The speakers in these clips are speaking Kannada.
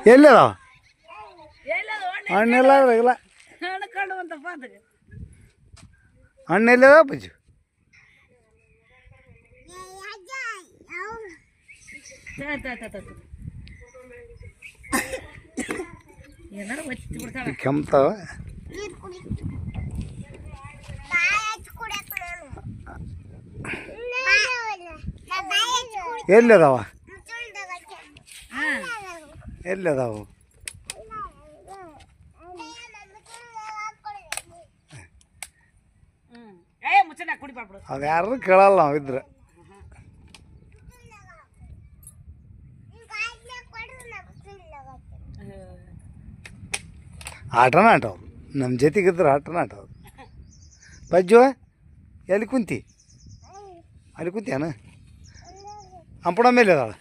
ಎಲ್ಲಿದಾವ ಹಣ್ಣೆಲ್ಲ ಇಲ್ಲ ಹಣ್ಣೆಲ್ಲದ ಬಜ್ಜು ಕೆಮ್ತಾವ ಎಲ್ಲಿದಾವ ಎಲ್ಲಿದಾವು ಅದು ಯಾರು ಕೇಳಲ್ಲ ನಾವು ಇದ್ರೆ ಆಟನ ಆಟವು ನಮ್ಮ ಜೊತೆಗಿದ್ರೆ ಆಟನ ಆಟವು ಪಜ್ಜು ಎಲ್ಲಿ ಕುಂತಿ ಅಲ್ಲಿ ಕುಂತಿಯಾನ ಹಂಪುಣ ಮೇಲೆ ಅದಾಳೆ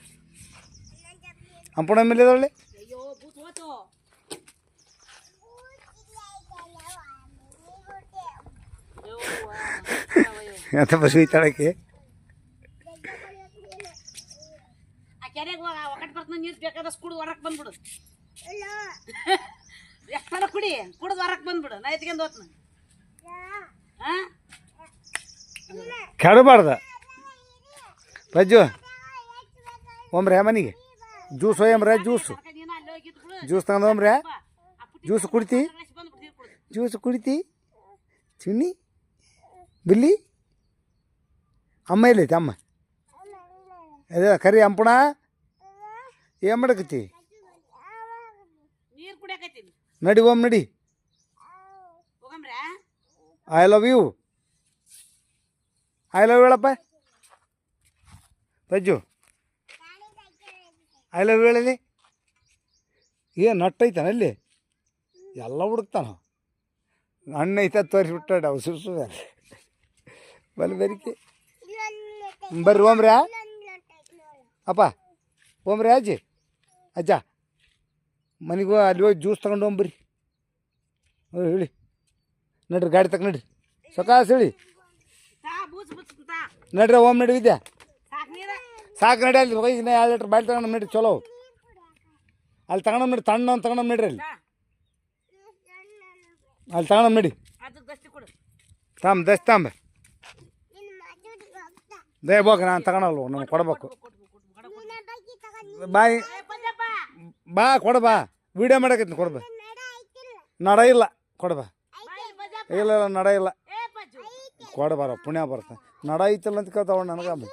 ಹಂಪುಣ ಮೇಲೆ ಇದಾಳೆ ಎಂತ ಬಸ್ ಒಯ್ತಾಳಕ್ಕೆ ಕುಡಿ ಕುಡ್ದು ಹೊರಕ್ ಬಂದ್ಬಿಡು ನಾ ಎತ್ಕೊಂಡು ಹೋತ್ನ ಕೆಡಬಾರ್ದ ಪಜ್ಜು ಒಮ್ರೆ ಮನೆಗೆ ಜ್ಯೂಸ್ ಒಯ್ಯಮ್ರೆ ಜ್ಯೂಸ್ ತಗೊಂಡ್ರೆ ಜ್ಯೂಸ್ ಕುಡಿತಿ ಚಿನ್ನಿ ಬಿಲ್ಲಿ ಅಮ್ಮ ಎಲ್ಲೈತಿ ಅಮ್ಮ ಅದೇ ಕರಿ ಹಂಪುಣ ಏನು ಮಾಡಕತ್ತಿ ನಡಿ ಓಮ್ ನಡಿ ಐ ಲವ್ ಯು ಹೇಳಪ್ಪ ಪಜ್ಜು ಐ ಲವ್ ಹೇಳಲಿ ಏನು ನಟ್ಟೈತಾನ ಅಲ್ಲಿ ಎಲ್ಲ ಹುಡುಕ್ತಾನ ಹಣ್ಣು ಐತ ತೋರಿಸ್ಬಿಟ್ಟಾಡ ಅವು ಸುರ್ಸುದ ಬಲ್ ಬೆರಿಕೆ ಬರ್ರಿ ಓಮ್ರಿ ಅಪ್ಪ ಓಮ್ರಿ ಅಜ್ಜಿ ಅಜ್ಜ ಮನೆಗೂ ಅಲ್ಲಿ ಹೋಗಿ ಜ್ಯೂಸ್ ತಗೊಂಡು ಹೋಗ್ಬರ್ರಿ ಹೇಳಿ ನಡ್ರಿ ಗಾಡಿ ತಗ ನಡ್ರಿ ಸೊಕಾಸ್ ಹೇಳಿ ನಡ್ರಿ ಓಮ್ ನಡಿ ವಿದ್ಯಾ ಸಾಕು ನಡಿ ಅಲ್ಲಿ ಹೋಗಿ 2 ಲೀಟ್ರ್ ಬಾಯ್ಲ್ ತಗೊಂಡು ನಡ್ರಿ ಚಲೋ ಅಲ್ಲಿ ತಗೊಂಡು ನಡಿ ತಣ್ಣ ತಗೊಂಡು ನಡ್ರಿ ಅಲ್ಲಿ ತಗೊಂಡು ನಡಿ ತಾಂಬ ದೇ ಬೋಗ ನಾನು ತಗೊಳಲ್ವ ನಮ್ಗೆ ಕೊಡ್ಬೇಕು ಬಾಯ್ ಬಾ ಕೊಡಬಾ ವೀಡಿಯೋ ಮಾಡಕತ್ತೀನಿ ಕೊಡ್ಬಾ ನಡ ಇಲ್ಲ ಕೊಡ್ಬಾ ಇಲ್ಲ ನಡ ಇಲ್ಲ ಕೊಡಬಾರ ಪುಣ್ಯ ಬರುತ್ತೆ ನಡ ಐತಲ್ಲ ಅಂತ ಕೇಳ್ತಾವ ನನಗೆ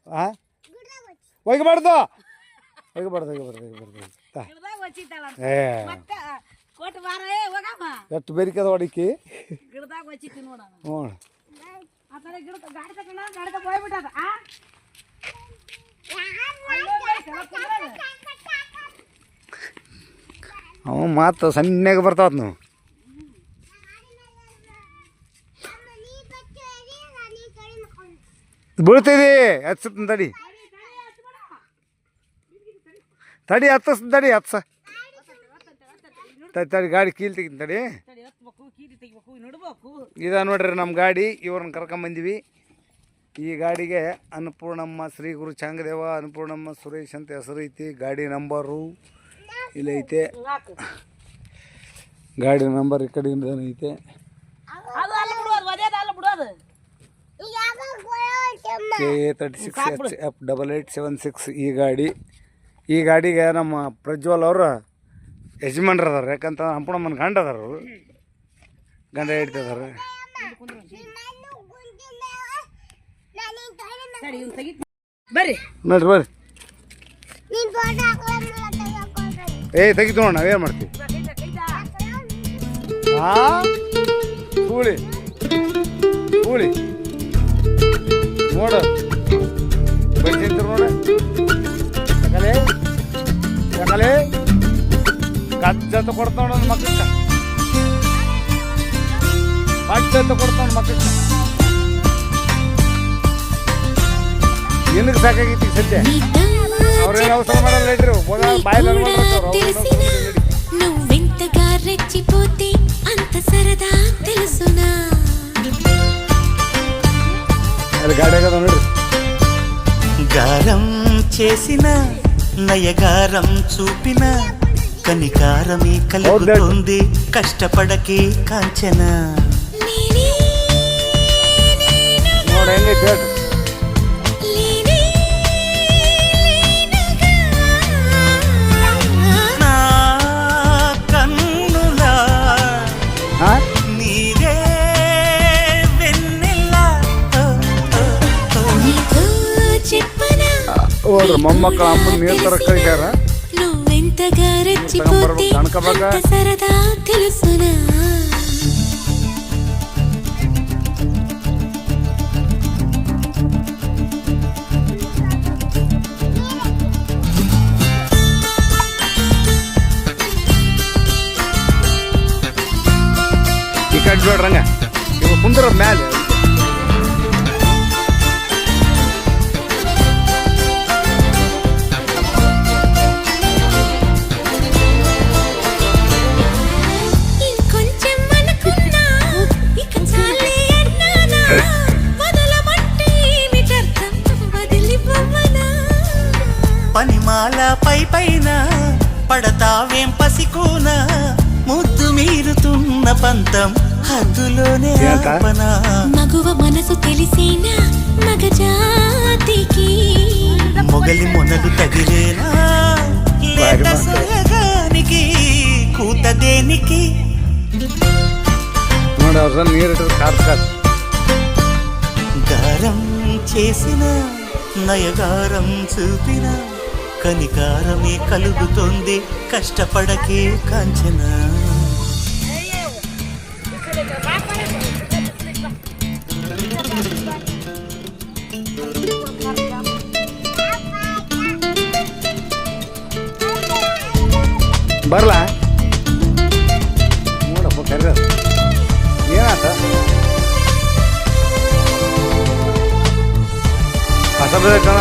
ಹಾಂ ಒಯ್ಗಬಾರ್ದು ಏ ಎಷ್ಟು ಬೇರಿಕದ ಹೊಡಿಕಿ ಹ್ಞೂ ಅವ ಮಾತು ಸಣ್ಣಾಗ ಬರ್ತಾವತ್ ನಾವು ಬೀಳ್ತಿದಿ ಹಚ್ಚತ್ ತಡಿ ಹತ್ತಸ್ ತಡಿ ಹತ್ಸ ತಡಿ ಗಾಡಿ ಕೀಲ್ ತೆಗಿತೀನಿ ತಡಿ ಇದ ನೋಡ್ರಿ ನಮ್ಮ ಗಾಡಿ ಇವ್ರನ್ನ ಕರ್ಕೊಂಬಂದಿವಿ ಈ ಗಾಡಿಗೆ ಅನ್ನಪೂರ್ಣಮ್ಮ ಶ್ರೀ ಗುರು ಚಾಂಗದೇವ ಅನ್ನಪೂರ್ಣಮ್ಮ ಸುರೇಶ್ ಅಂತ ಹೆಸರು ಐತಿ ಗಾಡಿ ನಂಬರು ಇಲ್ಲಿ ಐತೆ ಗಾಡಿ ನಂಬರ್ ಈ ಕಡೆಯಿಂದ ಐತೆ KA36HF8876 ಈ ಗಾಡಿಗೆ ನಮ್ಮ ಪ್ರಜ್ವಲ್ ಅವರು ಯಜಮಾನ್ರು ಅದಾರ ಯಾಕಂತ ಹಂಪಣಮ್ಮನ ಗಂಡ ಅದಾರ ಅವರು ಗಂಡ ಹಿಡ್ತಿದಾರೆ ಬರ್ರಿ ನೋಡ್ರಿ ಏ ತೆಗಿತು ನೋಡ ನಾವೇನು ಮಾಡ್ತೀವಿ ಕೂಳಿ ನೋಡ ಬೈತಿದ್ರು ನೋಡ ಯಾಕಲೆ ಗಜ್ಜಂತ ಕೊಡ್ತಾವ ನನ್ನ ಮಕ್ಕಳ ಗಜ್ಜಂತ ಕೊಡ್ತಾವ ಮಕ್ಕಳ ಏನಕ್ಕೆ ಸಾಕಾಗೈತಿ ಸದ್ಯ ಅವ್ರೇನು ಅವಸರ ಮಾಡಲ್ಲ ಇಡ್ರಿ ಬಾಯಲ್ಲಿ ಗಾಡಿ ಆಗದ ನೋಡ್ರಿ గారం చేసిన నయగారం చూపిన కనికారమే కలుగుతుంది కష్టపడకే కాంచన ನೋಡಿ ಹೆಂಗೈತೆ ಹೇಳ್ರಿ నా కన్నులా ಹಾಂ నీరే వెన్నెల ಹೋಗ್ರಿ ಮೊಮ್ಮಕ್ಕಳ ಅಮ್ಮನ ನೀರು ತರಕ್ಕೆ ಕಳಿಸ್ಯಾರ నువ్వెంతగా రెచ్చిపోతే కనకబాగా అంత సరదా తెలుసునా ಈ ಕಡೆ ನೋಡ್ರಂಗ ಇವ ಕುಂದ್ರ ಮ್ಯಾಲೆ ఇంకొంచెం అనుకున్నా ఇక చాలే అన్నానా వదలమంటే ఏమిటర్థం వదిలిపోవనా పనిమాల పైన పడతావేం పసికోన ముద్దు మీరుతున్న పంతం హద్దులోనే ఏంటా? ఆపనా మగువ మనసు తెలిసేనా మగజాతికి మొగలి మొనలు తగిలేనా లేత సొయగానికి కూత దేనికి ನೋಡಿ ಅವ್ರ ನೀರು ಇಟ್ಟರೆ ಕಾರ್ಸ್ಕಾರ್ గారం చేసిన నయగారం చూపిన కనికారమే కలుగుతుంది కష్టపడకే కాంచన ಬರಲಾ ನೋಡಪ್ಪ ಕರ್ರ ಏನಾತ ಕಸ ಬೇಕಣ